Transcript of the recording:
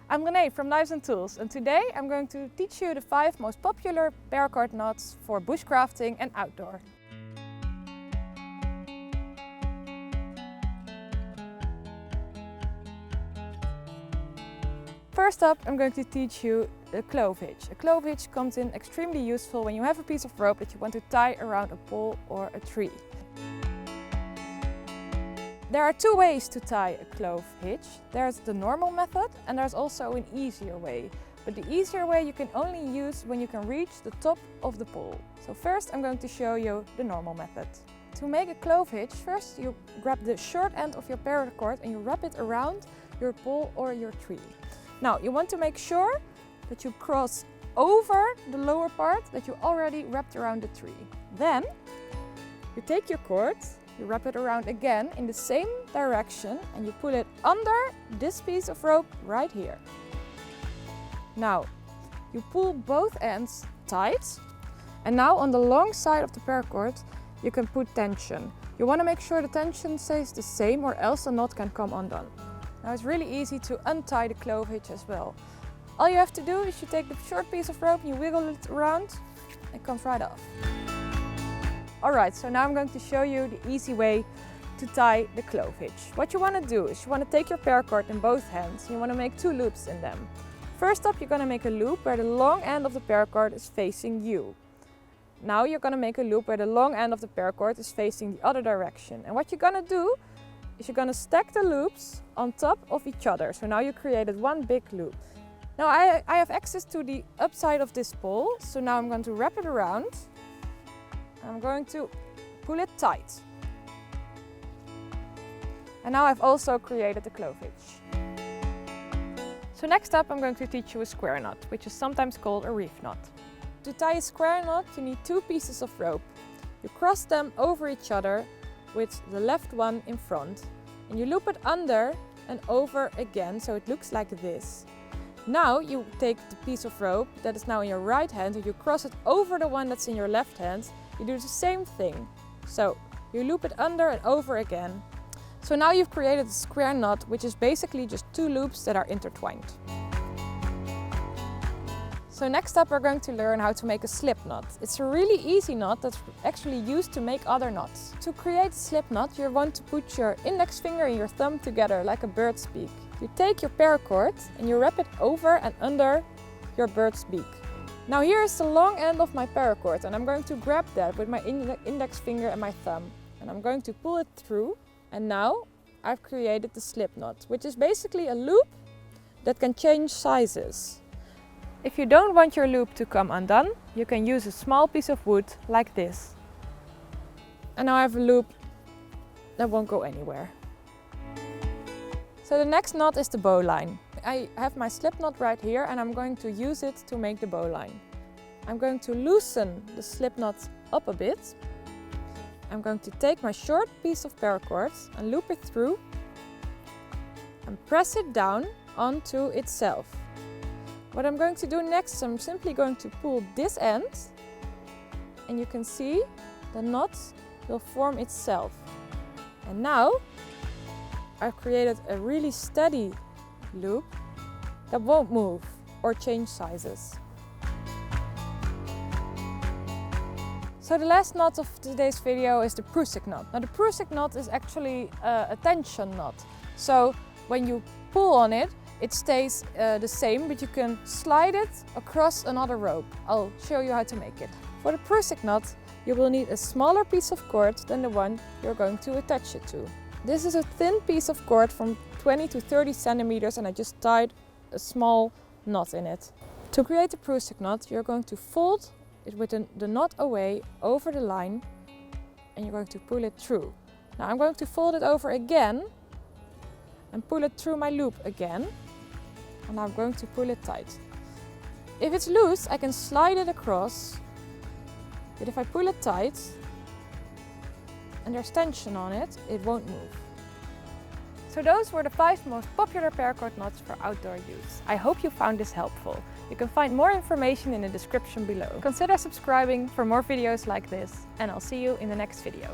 I'm René from Knivesandtools, and today I'm going to teach you the 5 most popular paracord knots for bushcrafting and outdoor. First up, I'm going to teach you the clove hitch. A clove hitch comes in extremely useful when you have a piece of rope that you want to tie around a pole or a tree. There are 2 ways to tie a clove hitch. There's the normal method and there's also an easier way. But the easier way you can only use when you can reach the top of the pole. So first I'm going to show you the normal method. To make a clove hitch, first you grab the short end of your paracord and you wrap it around your pole or your tree. Now you want to make sure that you cross over the lower part that you already wrapped around the tree. Then you take your cord, you wrap it around again in the same direction and you pull it under this piece of rope right here. Now you pull both ends tight, and now on the long side of the paracord you can put tension. You want to make sure the tension stays the same or else the knot can come undone. Now it's really easy to untie the clove hitch as well. All you have to do is you take the short piece of rope and you wiggle it around and it comes right off. Alright, so now I'm going to show you the easy way to tie the clove hitch. What you want to do is you want to take your paracord in both hands and you want to make 2 loops in them. First up, you're going to make a loop where the long end of the paracord is facing you. Now you're going to make a loop where the long end of the paracord is facing the other direction. And what you're going to do is you're going to stack the loops on top of each other. So now you created one big loop. Now I have access to the upside of this pole, so now I'm going to wrap it around. I'm going to pull it tight. And now I've also created the clove hitch. So next up I'm going to teach you a square knot, which is sometimes called a reef knot. To tie a square knot you need 2 pieces of rope. You cross them over each other with the left one in front. And you loop it under and over again so it looks like this. Now you take the piece of rope that is now in your right hand and you cross it over the one that's in your left hand. You do the same thing. So you loop it under and over again. So now you've created a square knot, which is basically just 2 loops that are intertwined. So next up we're going to learn how to make a slip knot. It's a really easy knot that's actually used to make other knots. To create a slip knot you want to put your index finger and your thumb together like a bird's beak. You take your paracord and you wrap it over and under your bird's beak. Now here is the long end of my paracord and I'm going to grab that with my index finger and my thumb. And I'm going to pull it through, and now I've created the slip knot, which is basically a loop that can change sizes. If you don't want your loop to come undone, you can use a small piece of wood like this. And now I have a loop that won't go anywhere. So the next knot is the bowline. I have my slip knot right here and I'm going to use it to make the bowline. I'm going to loosen the slip knot up a bit. I'm going to take my short piece of paracord and loop it through and press it down onto itself. What I'm going to do next, I'm simply going to pull this end and you can see the knot will form itself. And now I've created a really steady loop that won't move or change sizes. So the last knot of today's video is the Prusik knot. Now the Prusik knot is actually a tension knot. So when you pull on it, it stays the same, but you can slide it across another rope. I'll show you how to make it. For the Prusik knot, you will need a smaller piece of cord than the one you're going to attach it to. This is a thin piece of cord from 20 to 30 centimeters and I just tied a small knot in it. To create the Prusik knot, you're going to fold it with the knot away over the line and you're going to pull it through. Now I'm going to fold it over again and pull it through my loop again. And I'm going to pull it tight. If it's loose, I can slide it across, but if I pull it tight and there's tension on it, it won't move. So those were the 5 most popular paracord knots for outdoor use. I hope you found this helpful. You can find more information in the description below. Consider subscribing for more videos like this, and I'll see you in the next video.